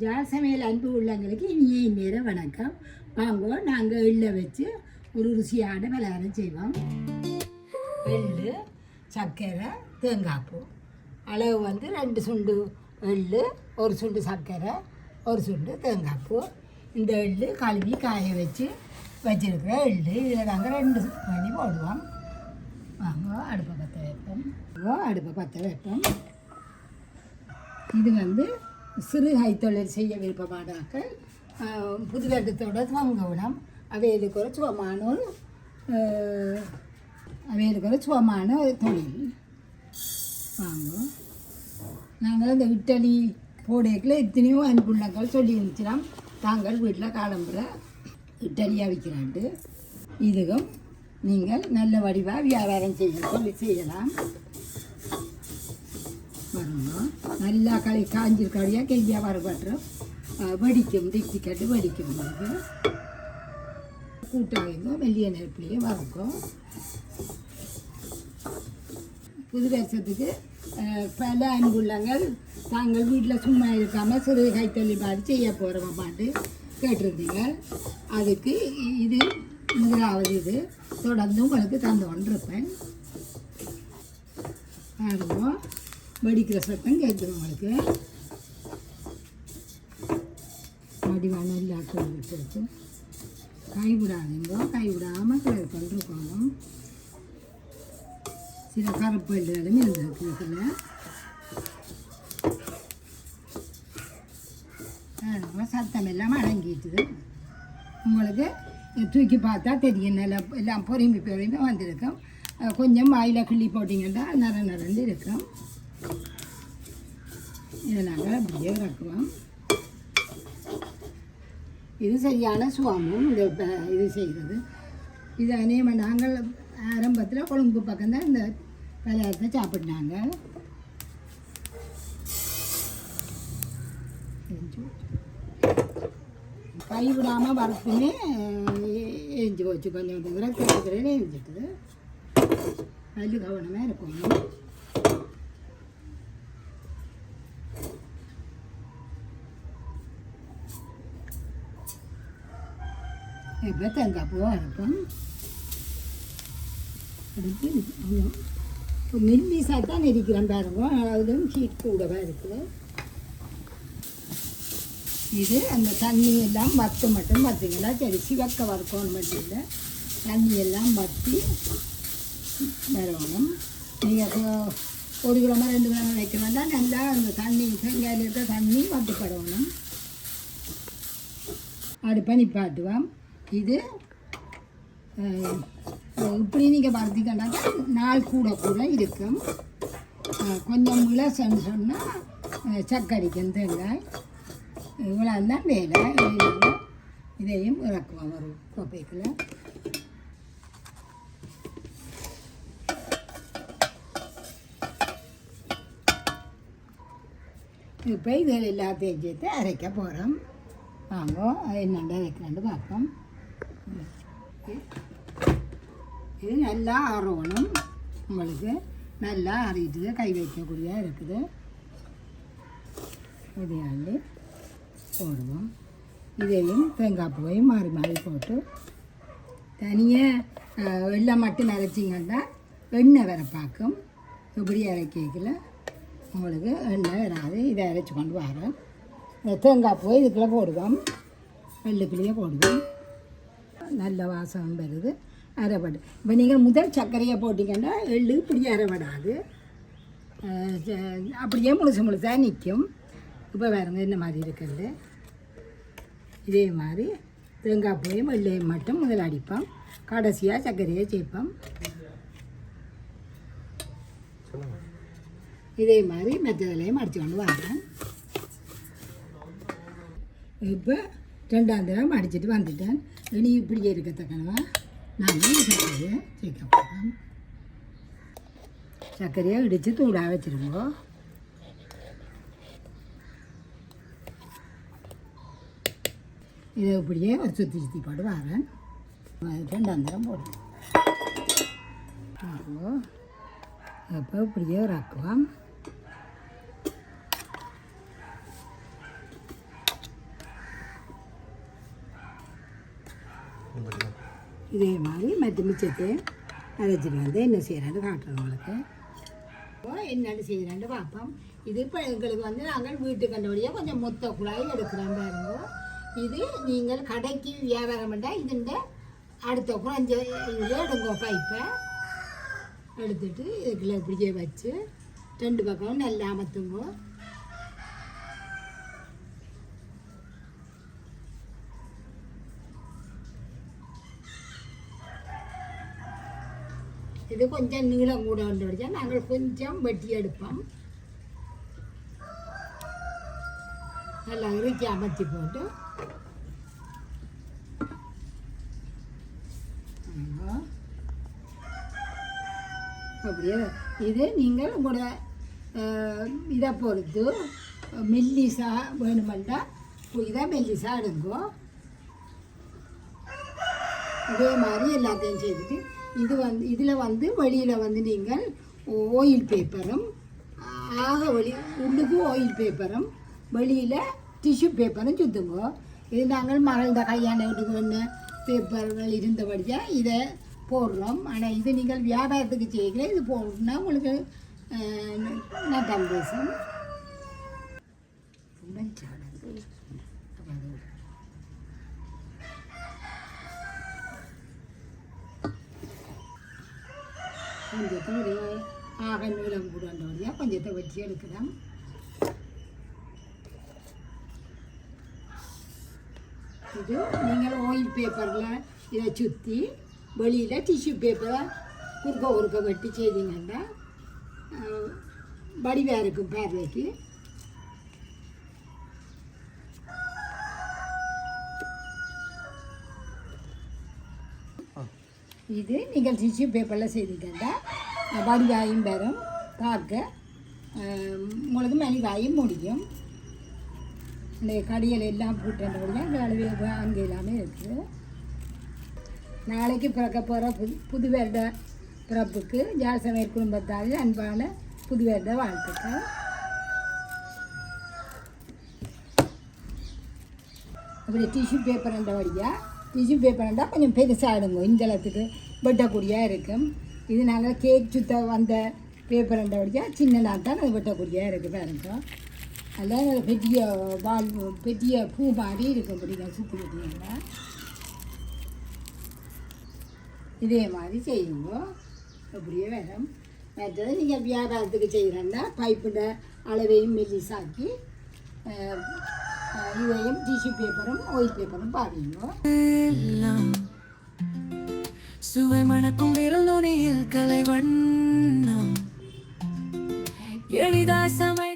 Jar சமையல் அன்பு உள்ளவங்களுக்கு இனிய இந்நேரம் வணக்கம். வாங்க, நாங்கள் எள்ளை வச்சு ஒரு ருசியான பலகாரம் செய்வோம். எள்ளு, சர்க்கரை, தேங்காய் பூ. அளவு வந்து 2 சுண்டு எள்ளு, 1 சுண்டு சர்க்கரை, 1 சுண்டு தேங்காய் பூ. இந்த எள்ளு கழுவி காய வச்சு வச்சுருக்கிற எள்ளு. இதில் நாங்கள் 2 மணி போடுவோம். வாங்க, அடுப்பை பற்ற வைப்போம். இது வந்து சிறு கைத்தொழில் செய்ய விருப்பமானாக்கள் புது வருடத்தோட துவங்கணும். அவைகளுக்கு ஒரு சுகமான ஒரு தொழில். வாங்க, நாங்கள் இந்த இட்டலி போடைக்கில் எத்தனையோ அன்புள்ளங்கள் சொல்லி இருந்துச்சுலாம். தாங்கள் வீட்டில் காலம்புற இட்டலியாக விற்கிறாண்டு. இதுவும் நீங்கள் நல்ல வடிவாக வியாபாரம் செய்யலாம். வரணும் நல்லா காஞ்சிருக்காடியாக கெய்யாக வரப்படுறோம். வடிக்கும் திக்கட்டு வடிக்கும் போது கூட்டாக வெள்ளிய நெருப்புலேயே வறுக்கும். புது வருஷத்துக்கு பல அன்புள்ளங்கள் தாங்கள் வீட்டில் சும்மா இருக்காமல் சிறு கைத்தொழில் மாதிரி செய்ய போகிறோமாட்டு கேட்டிருந்தீங்க. அதுக்கு இது முதலாவது. இது தொடர்ந்து உங்களுக்கு தந்து கொண்டிருப்பேன். பாருங்க, வடிக்கிற சத்தம் கேட்குது உங்களுக்கு. வடிவான எல்லா விட்டு கைவிடாமல் கிளறி கொண்டிருக்கணும். சில கருப்பு எள்ளுகளும் இருந்திருக்கு இதில். சத்தம் எல்லாம் அடங்கிட்டுது. உங்களுக்கு தூக்கி பார்த்தா தெரியும். எல்லாம் பொறுமை வந்திருக்கும். கொஞ்சம் வாயில் கிள்ளி போட்டிங்கன்னா நரண்டு இருக்கும். இதை நாங்கள் அப்படியே இறக்குவோம். இது சரியான சுவாமும் இந்த இது செய்கிறது. இது அநேகமாக நாங்கள் ஆரம்பத்தில் கொழும்பு பக்கம்தான் இந்த பலகாரத்தை சாப்பிட்னாங்க. கைவிடாமல் வறுத்துமே எரிஞ்சு போச்சு. கொஞ்சம் விரக்கிறதுல எரிஞ்சிட்டுது. அதில் கவனமாக இருக்கணும். இப்போ தேங்காய் பூவாக இருக்கும். அதுக்கு மெல்லிசாக தான் நெரிக்கிறேன் பாருங்க. அதுவும் ஹீட் கூடவாக இருக்குது. இது அந்த தண்ணி எல்லாம் மட்டும் பார்த்தீங்களா? சரி, சிவக்க வறுக்கணும் மட்டும் இல்லை, தண்ணி எல்லாம் வற்றி வரணும். நீங்கள் 1 கிராம 2 கிராம வைக்கணும் தான் நல்லா அந்த தண்ணி தேங்காயில் இருக்க தண்ணி வட்டுப்படணும். அடுப்பை நிப்பாட்டுவோம். இது இப்படி நீங்கள் வறுத்திக்கண்டாக்கா நாள் கூட இருக்கும். கொஞ்சம் இளசன்னு சொன்னால் சக்கடிக்கும் தேங்காய். இவ்வளோ தான் வேலை. இதையும் இறக்குவோம் ஒரு கோப்பைக்குள்ள. இப்போ இதில் எல்லாத்தையும் சேர்த்து அரைக்க போகிறோம். வாங்க, என்னென்ன அரைக்கலான்னு பார்ப்போம். இது நல்லா ஆறணும். உங்களுக்கு நல்லா ஆறிட்டுது. கை வைக்கக்கூடிய இருக்குது. இதையாண்டு போடுவோம். இதையும் தேங்காய் பூவையும் மாறி போட்டு தனியாக எல்லாம் மட்டும் அரைச்சிங்கன்னா எண்ணெய் வர பார்க்கும். இப்படி அரைக்கல உங்களுக்கு எண்ணெய் வராது. இதை அரைச்சி கொண்டு வரோம். இந்த தேங்காய் பூவை இதுக்குள்ளே போடுவோம். வெள்ளுக்குள்ளேயே போடுவோம். நல்ல வாசம் வருது. அரைப்படு. இப்போ நீங்கள் முதல் சர்க்கரையை போட்டிங்கன்னா எள்ளு இப்படி அரைப்படாது. அப்படியே முழுசாக நிற்கும். இப்போ வேறுங்க இந்த மாதிரி இருக்கிறது. இதே மாதிரி தேங்காய் பூவையும் வெள்ளையும் மட்டும் முதல் அடிப்போம். கடைசியாக சர்க்கரையை சேர்ப்போம். இதே மாதிரி மெத்ததிலையும் அடித்து கொண்டு வரேன். இப்போ 2ஆம் தடவை அடிச்சுட்டு வந்துட்டேன். இனி இப்படியே இருக்கத்தக்கனவா நாங்கள் சர்க்கரையை சேர்க்க போகிறோம். சர்க்கரையை இடித்து தூளாக வச்சுருங்கோ. இதை இப்படியே ஒரு சுற்றி போட்டு வரேன். 2ஆம் தரம் போடுவோம். அப்போ இப்படியே ஒரு ஆக்குவோம். இதே மாதிரி மற்ற மிச்சத்தை அரைச்சிட்டு வந்து என்ன செய்கிறான்னு காட்டுறோம் உங்களுக்கு. இப்போ என்னென்னு செய்கிறான்னு பார்ப்போம். இது இப்போ எங்களுக்கு வந்து நாங்கள் வீட்டுக்கு கண்டபடியாக கொஞ்சம் மொத்த குழாய் எடுக்கிறோம் பாருங்க. இது நீங்கள் கடைக்கு வியாபாரம் பண்ணால் இதுண்ட அடுத்த குறைஞ்ச இதில் எடுங்க பைப்பை எடுத்துட்டு இதுக்குள்ள இப்படியே வச்சு 2 பக்கம் நல்லா அமர்த்துங்க. இது கொஞ்சம் நீளம் கூட வந்துடுச்சா நாங்கள் கொஞ்சம் வெட்டி எடுப்போம். நல்லா இறுக்கி அமர்த்தி போட்டு அப்படியே இது நீங்கள் உங்களோட இதை பொறுத்து மெல்லிசா வேணுமெண்டா இதை மெல்லிசா எடுங்கோ. இதே மாதிரி எல்லாத்தையும் செய்துட்டு இது வந்து இதில் வந்து வெளியில் வந்து நீங்கள் ஆயில் பேப்பரும் உள்ளுக்கு ஆயில் பேப்பரும் வெளியில் டிஷ்யூ பேப்பரும் சுற்றுங்கோ. இது நாங்கள் மகள கையான வீட்டுக்கு வேண பேப்பர்கள் இருந்தபடியாக இதை போடுறோம். ஆனால் இது நீங்கள் வியாபாரத்துக்கு செய்கிற இது போடணுன்னா உங்களுக்கு நட்டம் பேசும். கொஞ்சத்தை ஒரு நீளம் கூட வழியாக கொஞ்சத்தை வச்சு எடுக்கலாம். இது நீங்கள் ஆயில் பேப்பரில் இதை சுற்றி வெளியில் டிஷ்யூ பேப்பரை குறுக்க வெட்டி செய்தீங்கன்னா வடிவாக இருக்கும் பார்வைக்கு. இது நீங்கள் டிஷ்யூ பேப்பரில் செய்தீங்கன்னா வடிவாயும் வரும், பார்க்க உங்களுக்கு மலிவாயும் முடியும். இந்த கடிகள் எல்லாம் போட்டுறபடியாக இந்த அளவு அங்கே எல்லாமே இருக்குது. நாளைக்கு பிறக்க போகிற புது வருட பிறப்புக்கு ஜாசமேர் குடும்பத்தால் அன்பான புது வருட வாழ்த்துக்கள். அப்படி டிஷ்யூ பேப்பர்ன்ற வழியாக டிஷ்யூ பேப்பர்ண்டா கொஞ்சம் பெருசாகிடுங்க, இந்தளத்துக்கு வெட்டக்கூடியாக இருக்கும். இது நாங்கள் கேக் சுத்த வந்த பேப்பர்ன்ற வழியாக சின்னதாக தான் அது வெட்டக்கூடியாக இருக்குது பாருங்க. அதில் பெரிய பூ மாதிரி இருக்கும். அப்படிங்க சுற்றி விட்டீங்கன்னா இதே மாதிரி செய்யுங்க. அப்படியே வரும். மற்றது நீங்கள் வியாபாரத்துக்கு செய்கிறேன்னா பைப்புட அளவையும் மெல்லிசாக்கி இதையும் டிஷ்யூ பேப்பரும் ஆயில் பேப்பரும் பாருங்க. சுவை மணக்கும் விரல் நுனியில் கலை வண்ணம் எளிதா சமை